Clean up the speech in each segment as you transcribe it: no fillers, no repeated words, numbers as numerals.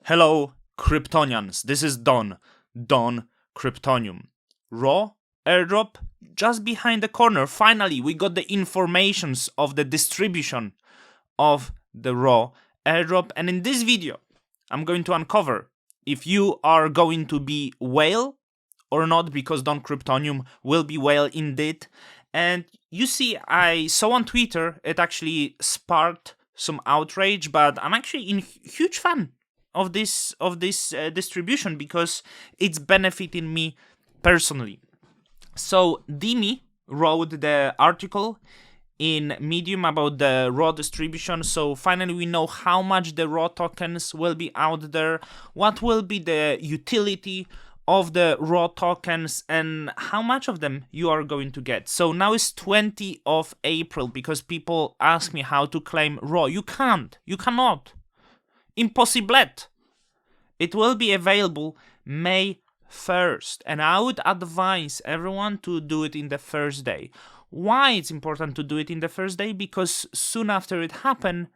Hello, Kryptonians. This is Don Kryptonium. Raw airdrop just behind the corner. Finally, we got the informations of the distribution of the raw airdrop. And in this video, I'm going to uncover if you are going to be whale or not, because Don Kryptonium will be whale indeed. And you see, I saw on Twitter, it actually sparked some outrage, but I'm actually a huge fan of this distribution because it's benefiting me personally. So Dimi wrote the article in Medium about the raw distribution. So finally we know how much the raw tokens will be out there, what will be the utility of the raw tokens, and how much of them you are going to get. So now it's 20th of April because people ask me how to claim raw. You cannot. Impossible. It will be available May 1st, and I would advise everyone to do it in the first day. Why it's important to do it in the first day? Because soon after it happen,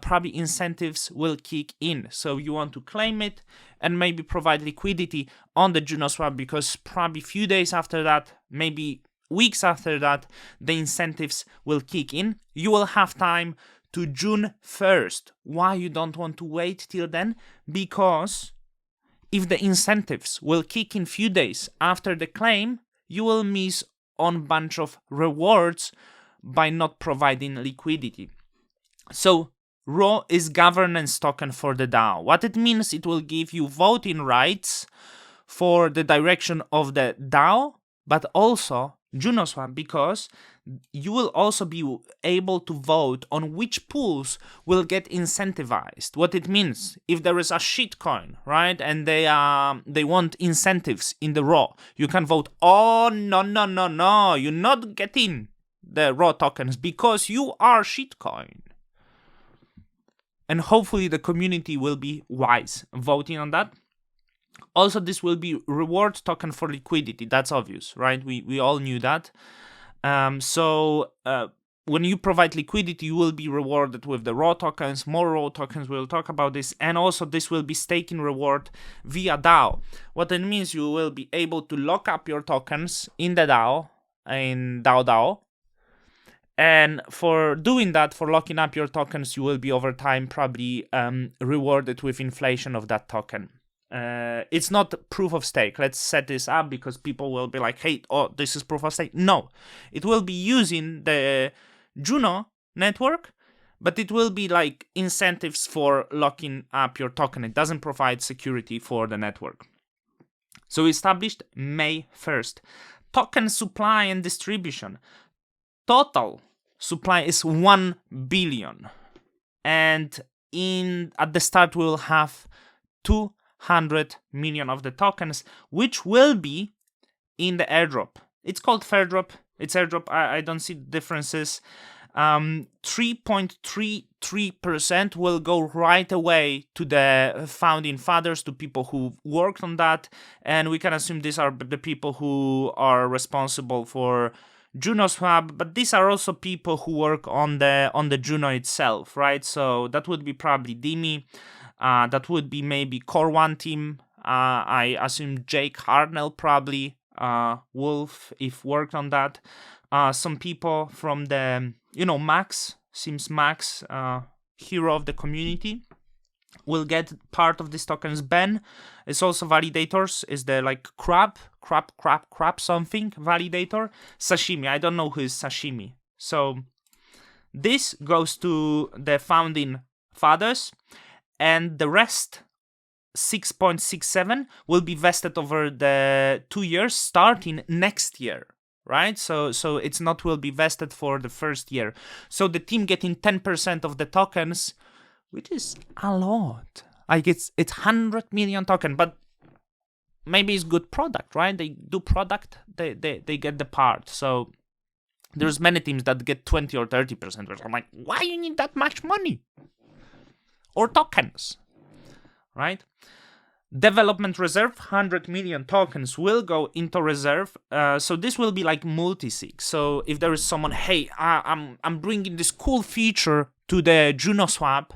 probably incentives will kick in. So you want to claim it and maybe provide liquidity on the Juno swap, because probably few days after that, maybe weeks after that, the incentives will kick in. You will have time to June 1st. Why you don't want to wait till then? Because if the incentives will kick in few days after the claim, you will miss on bunch of rewards by not providing liquidity. So raw is governance token for the DAO. What it means, it will give you voting rights for the direction of the DAO, but also Juno swap, because you will also be able to vote on which pools will get incentivized. What it means, if there is a shitcoin, right, and they want incentives in the raw, you can vote, oh, no, you're not getting the raw tokens because you are shitcoin. And hopefully the community will be wise voting on that. Also, this will be reward token for liquidity. That's obvious, right? We all knew that. So when you provide liquidity, you will be rewarded with the raw tokens, more raw tokens. We'll talk about this. And also this will be staking reward via DAO. What it means, you will be able to lock up your tokens in the DAO, in DAO. And for doing that, for locking up your tokens, you will be over time probably rewarded with inflation of that token. It's not proof of stake. Let's set this up because people will be like, hey, oh, this is proof of stake. No, it will be using the Juno network, but it will be like incentives for locking up your token. It doesn't provide security for the network. So established May 1st. Token supply and distribution. Total supply is 1 billion. And at the start we will have 200 million of the tokens, which will be in the airdrop. It's called Fairdrop. It's airdrop. I don't see differences. 3.33% will go right away to the founding fathers, to people who worked on that. And we can assume these are the people who are responsible for Juno swap, but these are also people who work on the Juno itself, right? So that would be probably Dimi. That would be maybe Core 1 team. I assume Jake Hartnell probably, Wolf, if worked on that. Some people from the, Max, hero of the community, will get part of these tokens. Ben is also validators, is the like crab something validator. Sashimi, I don't know who is Sashimi. So this goes to the founding fathers, and the rest, 6.67, will be vested over the 2 years starting next year, right? So it's not will be vested for the first year. So the team getting 10% of the tokens, which is a lot. Like it's 100 million token, but maybe it's good product, right? They do product, they get the part. So there's many teams that get 20 or 30%, which I'm like, why you need that much money? Or tokens, right? Development reserve, 100 million tokens will go into reserve. So this will be like multi-sig. So if there is someone, hey, I'm bringing this cool feature to the Juno swap,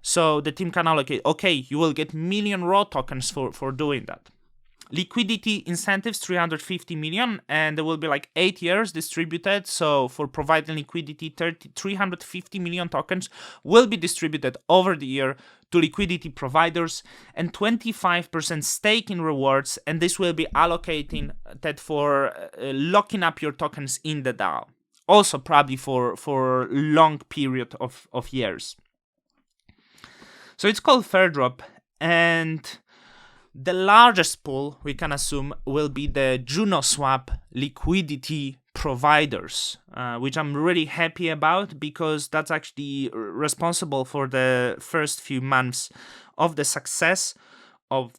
So the team can allocate, okay, you will get million raw tokens for doing that. Liquidity incentives 350 million, and there will be like 8 years distributed. So for providing liquidity, 350 million tokens will be distributed over the year to liquidity providers, and 25% stake in rewards, and this will be allocating that for locking up your tokens in the DAO. Also probably for long period of years. So it's called Airdrop, and the largest pool, we can assume, will be the Juno swap liquidity providers, which I'm really happy about, because that's actually responsible for the first few months of the success of,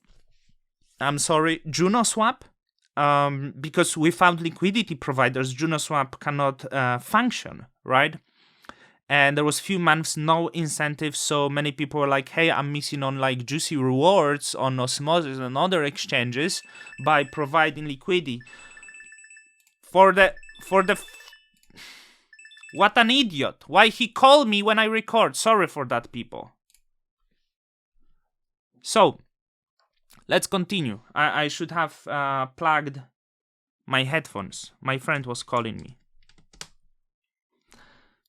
Juno swap. Because without liquidity providers, Juno swap cannot function, right? And there was few months no incentives, so many people were like, hey, I'm missing on like juicy rewards on Osmosis and other exchanges by providing liquidity. What an idiot. Why he called me when I record? Sorry for that, people. So let's continue. I should have plugged my headphones. My friend was calling me.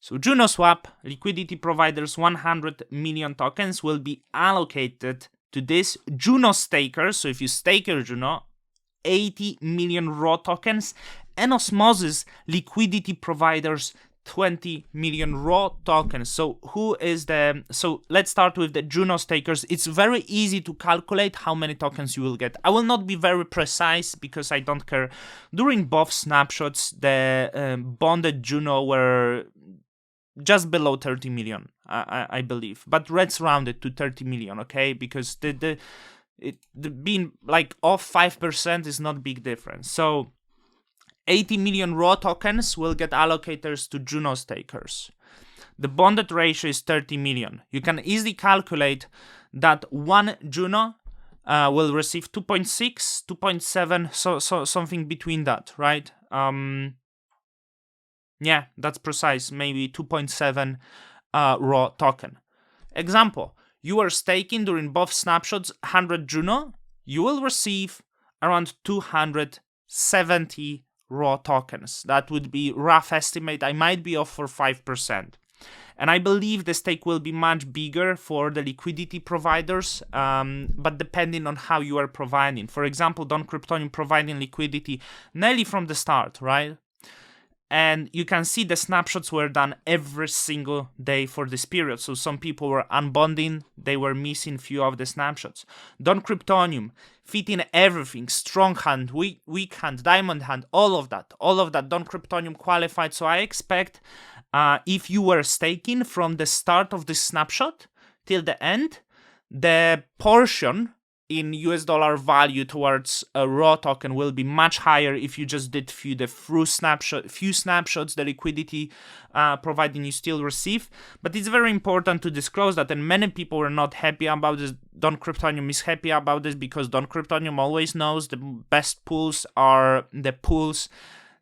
So Juno swap liquidity providers 100 million tokens will be allocated to this Juno stakers. So if you stake your Juno, 80 million raw tokens, and Osmosis liquidity providers 20 million raw tokens. So let's start with the Juno stakers. It's very easy to calculate how many tokens you will get. I will not be very precise because I don't care. During both snapshots, the bonded Juno were just below 30 million, I believe. But let's round it to 30 million, okay? Because the being like off 5% is not big difference. So 80 million raw tokens will get allocated to Juno stakers. The bonded ratio is 30 million. You can easily calculate that one Juno will receive 2.6, 2.7, so something between that, right? Yeah, that's precise. Maybe 2.7 raw token. Example, you are staking during both snapshots 100 Juno. You will receive around 270 raw tokens. That would be rough estimate. I might be off for 5%. And I believe the stake will be much bigger for the liquidity providers, but depending on how you are providing. For example, Don Kryptonium providing liquidity nearly from the start, right? And you can see the snapshots were done every single day for this period. So some people were unbonding, they were missing few of the snapshots. Don Kryptonium, fitting everything, strong hand, weak hand, diamond hand, all of that. Don Kryptonium qualified. So I expect if you were staking from the start of this snapshot till the end, the portion in US dollar value towards a raw token will be much higher if you just did few snapshots, the liquidity providing you still receive. But it's very important to disclose that, and many people were not happy about this. Don Kryptonium is happy about this because Don Kryptonium always knows the best pools are the pools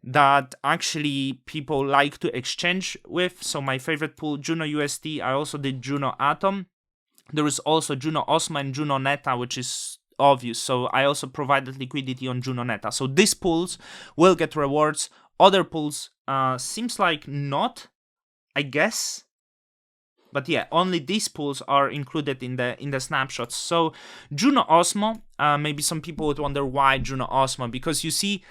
that actually people like to exchange with. So my favorite pool, Juno UST, I also did Juno Atom. There is also Juno Osmo and Juno Neta, which is obvious. So I also provided liquidity on Juno Neta. So these pools will get rewards. Other pools seems like not, I guess. But yeah, only these pools are included in the snapshots. So Juno Osmo, maybe some people would wonder why Juno Osmo, because you see,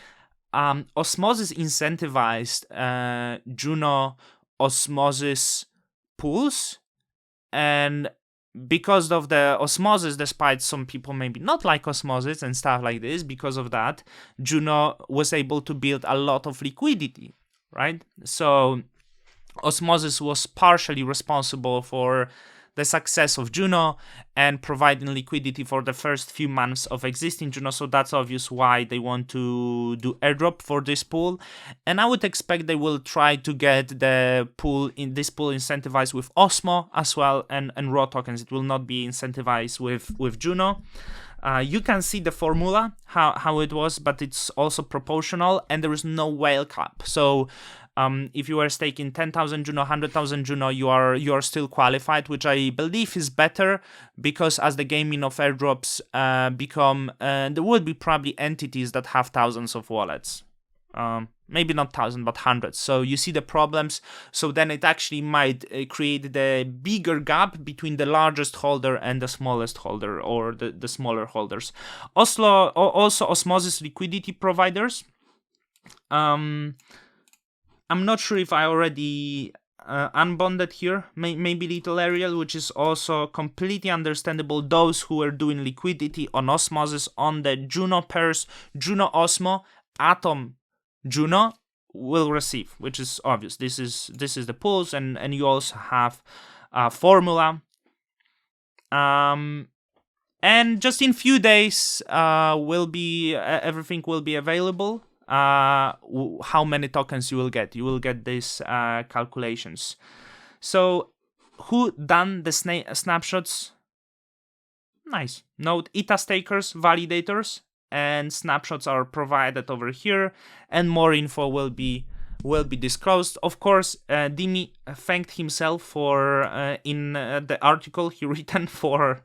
Osmosis incentivized Juno Osmosis pools, and because of the Osmosis, despite some people maybe not like Osmosis and stuff like this, because of that, Juno was able to build a lot of liquidity, right? So Osmosis was partially responsible for the success of Juno and providing liquidity for the first few months of existing Juno. So that's obvious why they want to do airdrop for this pool. And I would expect they will try to get this pool incentivized with Osmo as well and raw tokens. It will not be incentivized with Juno. You can see the formula, how it was, but it's also proportional, and there is no whale cap. So if you are staking 10,000 Juno, 100,000 Juno, you are still qualified, which I believe is better, because as the gaming of airdrops become, there will be probably entities that have thousands of wallets. Maybe not thousand, but hundreds. So you see the problems. So then it actually might create the bigger gap between the largest holder and the smallest holder, or the smaller holders. Also osmosis liquidity providers. I'm not sure if I already unbonded here. Maybe Little Ariel, which is also completely understandable. Those who are doing liquidity on osmosis on the Juno pairs, Juno Osmo, Atom Juno, will receive, which is obvious. This is the pools, and you also have formula. And just in few days, everything will be available. How many tokens you will get? You will get these calculations. So, who done the snapshots? Nice. Note ETA stakers, validators, and snapshots are provided over here, and more info will be disclosed. Of course, Dimi thanked himself for in the article he written for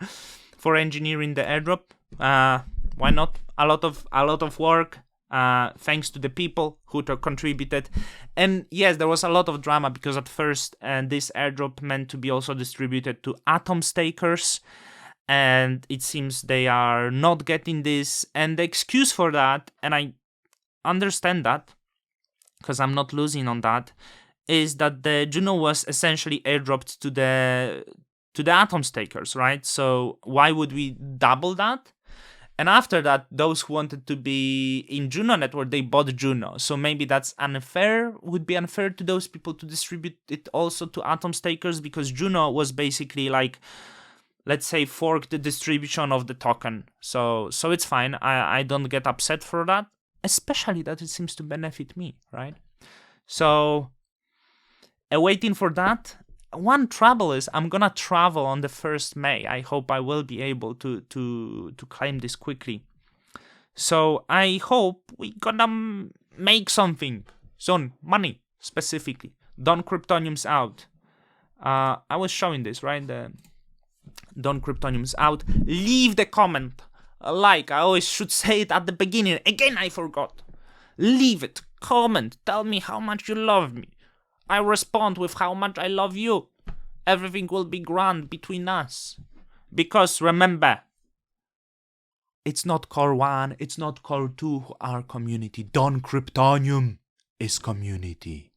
engineering the airdrop. Why not? A lot of work. Thanks to the people who contributed. And yes, there was a lot of drama, because at first this airdrop meant to be also distributed to Atom stakers, and it seems they are not getting this. And the excuse for that, and I understand that, because I'm not losing on that, is that the Juno was essentially airdropped to the Atom stakers, right? So why would we double that? And after that, those who wanted to be in Juno network, they bought Juno. So maybe that's unfair, would be unfair to those people to distribute it also to Atom stakers, because Juno was basically like, let's say, fork the distribution of the token. So it's fine. I don't get upset for that, especially that it seems to benefit me, right? So waiting for that. One trouble is I'm gonna travel on the 1st May. I hope I will be able to claim this quickly. So I hope we gonna make something soon. Money, specifically. Don Kryptonium's out. I was showing this, right? The Don Kryptonium's out. Leave the comment. Like, I always should say it at the beginning. Again, I forgot. Leave it. Comment. Tell me how much you love me. I respond with how much I love you. Everything will be grand between us. Because remember, it's not Core 1, it's not Core 2 who are community. Don Kryptonium is community.